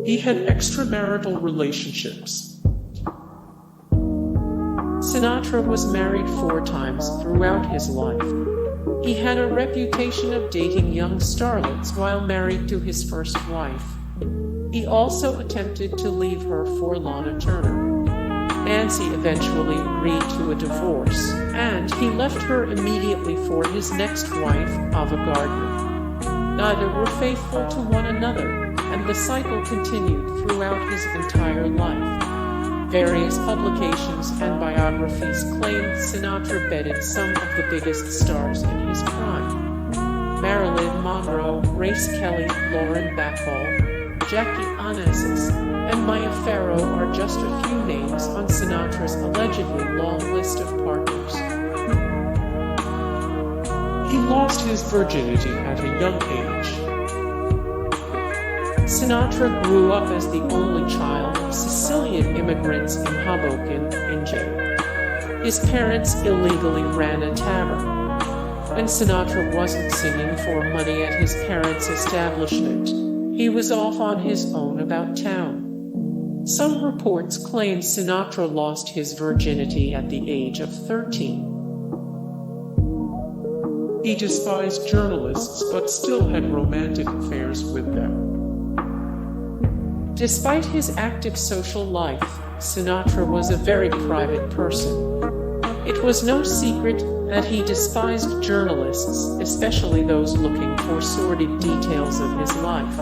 He had extramarital relationships. Sinatra was married 4 times throughout his life. He had a reputation of dating young starlets while married to his first wife. He also attempted to leave her for Lana Turner. Nancy eventually agreed to a divorce, and he left her immediately for his next wife, Ava Gardner. Neither were faithful to one another, and the cycle continued throughout his entire life. Various publications and biographies claimed Sinatra bedded some of the biggest stars in his prime. Marilyn Monroe, Grace Kelly, Lauren Bacall, Jackie Onassis, and Maya Farrow are just a few names on Sinatra's allegedly long list of partners. He lost his virginity at a young age. Sinatra grew up as the only child of Sicilian immigrants in Hoboken, NJ. His parents illegally ran a tavern. When Sinatra wasn't singing for money at his parents' establishment, he was off on his own about town. Some reports claim Sinatra lost his virginity at the age of 13. He despised journalists but still had romantic affairs with them. Despite his active social life, Sinatra was a very private person. It was no secret that he despised journalists, especially those looking for sordid details of his life.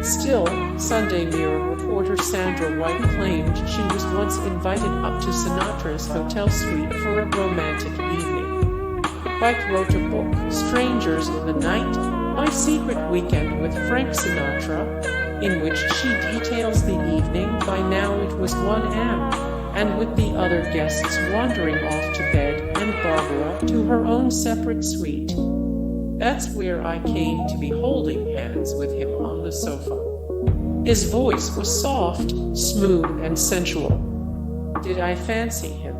Still, Sunday Mirror reporter Sandra White claimed she was once invited up to Sinatra's hotel suite for a romantic evening. White wrote a book, Strangers in the Night, My Secret Weekend with Frank Sinatra, in which she details the evening. By now it was 1 a.m., and with the other guests wandering off to bed and Barbara to her own separate suite. That's where I came to be holding hands with him on the sofa. His voice was soft, smooth, and sensual. Did I fancy him?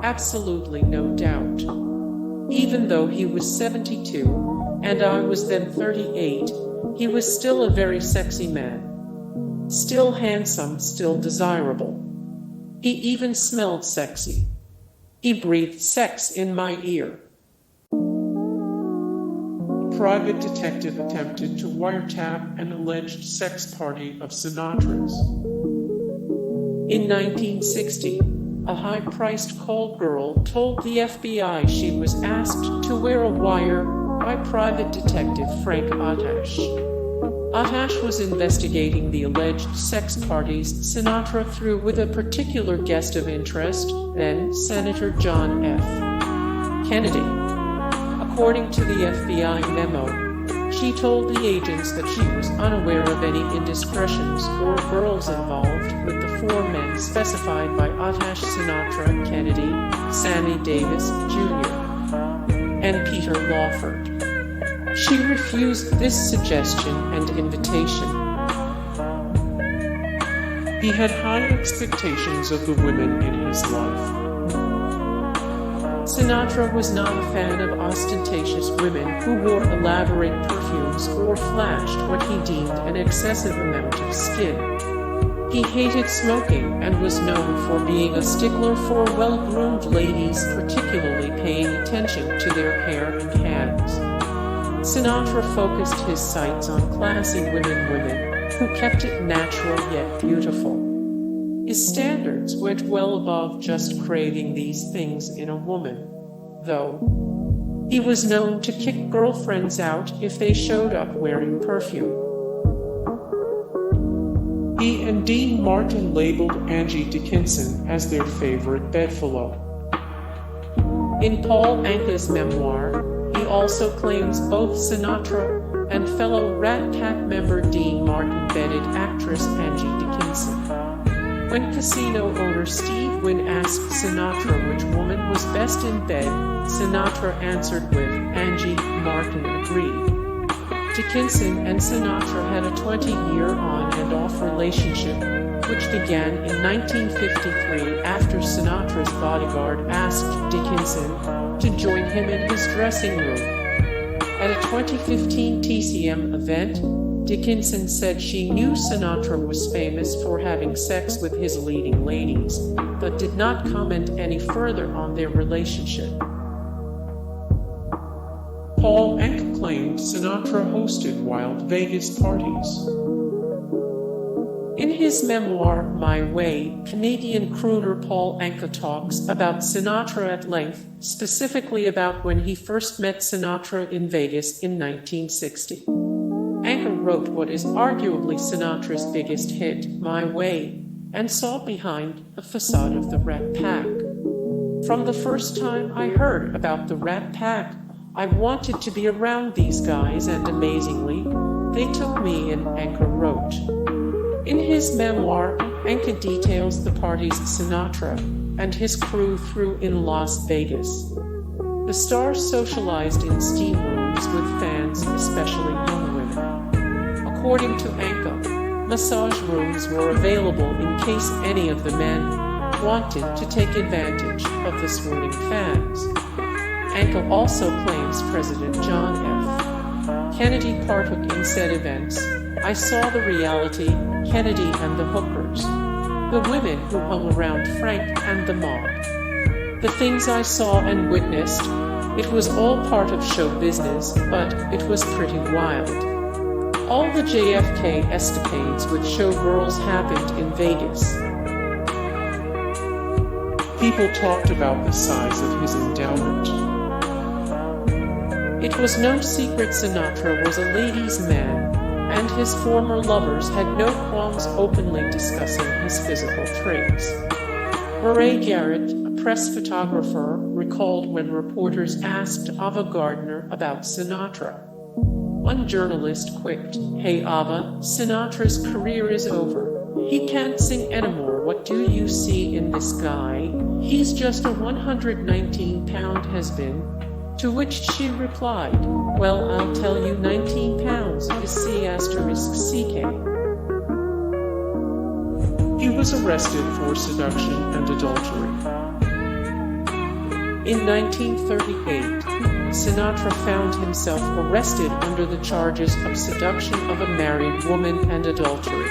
Absolutely no doubt. Even though he was 72, and I was then 38, he was still a very sexy man. Still handsome, still desirable. He even smelled sexy. He breathed sex in my ear. A private detective attempted to wiretap an alleged sex party of Sinatra's. In 1960, a high-priced call girl told the FBI she was asked to wear a wire by private detective Frank Atash. Atash was investigating the alleged sex parties Sinatra threw with a particular guest of interest, then Senator John F. Kennedy. According to the FBI memo, she told the agents that she was unaware of any indiscretions or girls involved with the 4 men specified by Atash: Sinatra, Kennedy, Sammy Davis Jr., and Peter Lawford. She refused this suggestion and invitation. He had high expectations of the women in his life. Sinatra was not a fan of ostentatious women who wore elaborate perfumes or flashed what he deemed an excessive amount of skin. He hated smoking and was known for being a stickler for well-groomed ladies, particularly paying attention to their hair and hands. Sinatra focused his sights on classy women who kept it natural yet beautiful. His standards went well above just craving these things in a woman, though. He was known to kick girlfriends out if they showed up wearing perfume. He and Dean Martin labeled Angie Dickinson as their favorite bedfellow. In Paul Anka's memoir, he also claims both Sinatra and fellow Rat Pack member Dean Martin bedded actress Angie Dickinson. When casino owner Steve Wynn asked Sinatra which woman was best in bed, Sinatra answered with, Angie. Martin agreed. Dickinson and Sinatra had a 20-year on-and-off relationship, which began in 1953 after Sinatra's bodyguard asked Dickinson to join him in his dressing room. At a 2015 TCM event, Dickinson said she knew Sinatra was famous for having sex with his leading ladies, but did not comment any further on their relationship. Paul Anka claimed Sinatra hosted wild Vegas parties. In his memoir, My Way, Canadian crooner Paul Anka talks about Sinatra at length, specifically about when he first met Sinatra in Vegas in 1960. Anka wrote what is arguably Sinatra's biggest hit, My Way, and saw behind the facade of the Rat Pack. From the first time I heard about the Rat Pack, I wanted to be around these guys, and amazingly, they took me in, Anka wrote. In his memoir, Anka details the parties Sinatra and his crew threw in Las Vegas. The stars socialized in steam rooms with fans, especially young women. According to Anka, massage rooms were available in case any of the men wanted to take advantage of the swooning fans. Anka also claims President John F. Kennedy partook in said events. I saw the reality, Kennedy and the hookers, the women who hung around Frank and the mob. The things I saw and witnessed, it was all part of show business, but it was pretty wild. All the JFK escapades with showgirls happened in Vegas. People talked about the size of his endowment. It was no secret Sinatra was a ladies' man, and his former lovers had no qualms openly discussing his physical traits. Murray Garrett, a press photographer, recalled when reporters asked Ava Gardner about Sinatra. One journalist quipped, "Hey Ava, Sinatra's career is over. He can't sing anymore. What do you see in this guy? He's just a 119-pound has-been." To which she replied, "Well, I'll tell you, 19 pounds is C*CK. He was arrested for seduction and adultery. In 1938, Sinatra found himself arrested under the charges of seduction of a married woman and adultery.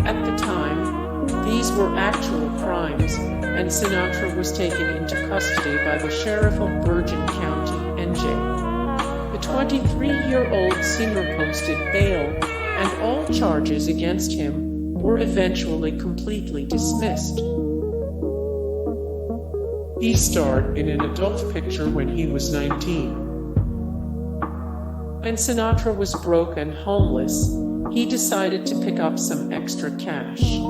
At the time, these were actual crimes, and Sinatra was taken into custody by the sheriff of Bergen County, Angie. The 23-year-old singer posted bail, and all charges against him were eventually completely dismissed. He starred in an adult picture when he was 19. When Sinatra was broke and homeless, he decided to pick up some extra cash.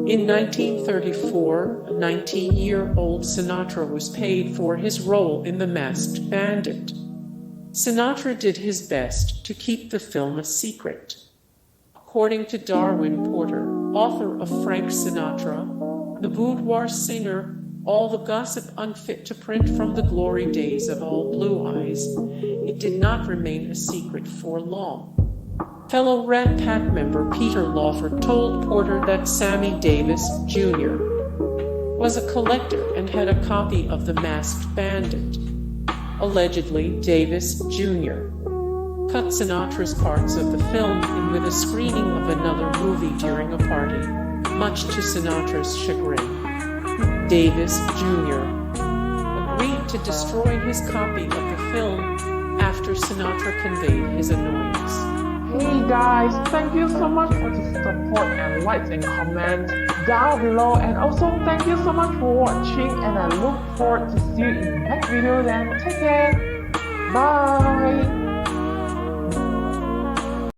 In 1934, a 19-year-old Sinatra was paid for his role in The Masked Bandit. Sinatra did his best to keep the film a secret. According to Darwin Porter, author of Frank Sinatra, the boudoir singer, all the gossip unfit to print from the glory days of All Blue Eyes, it did not remain a secret for long. Fellow Rat Pack member Peter Lawford told Porter that Sammy Davis, Jr. was a collector and had a copy of The Masked Bandit. Allegedly, Davis, Jr. cut Sinatra's parts of the film in with a screening of another movie during a party, much to Sinatra's chagrin. Davis, Jr. agreed to destroy his copy of the film after Sinatra conveyed his annoyance. Hey guys, thank you so much for the support and likes and comments down below, and also thank you so much for watching, and I look forward to see you in the next video. Then take care, bye.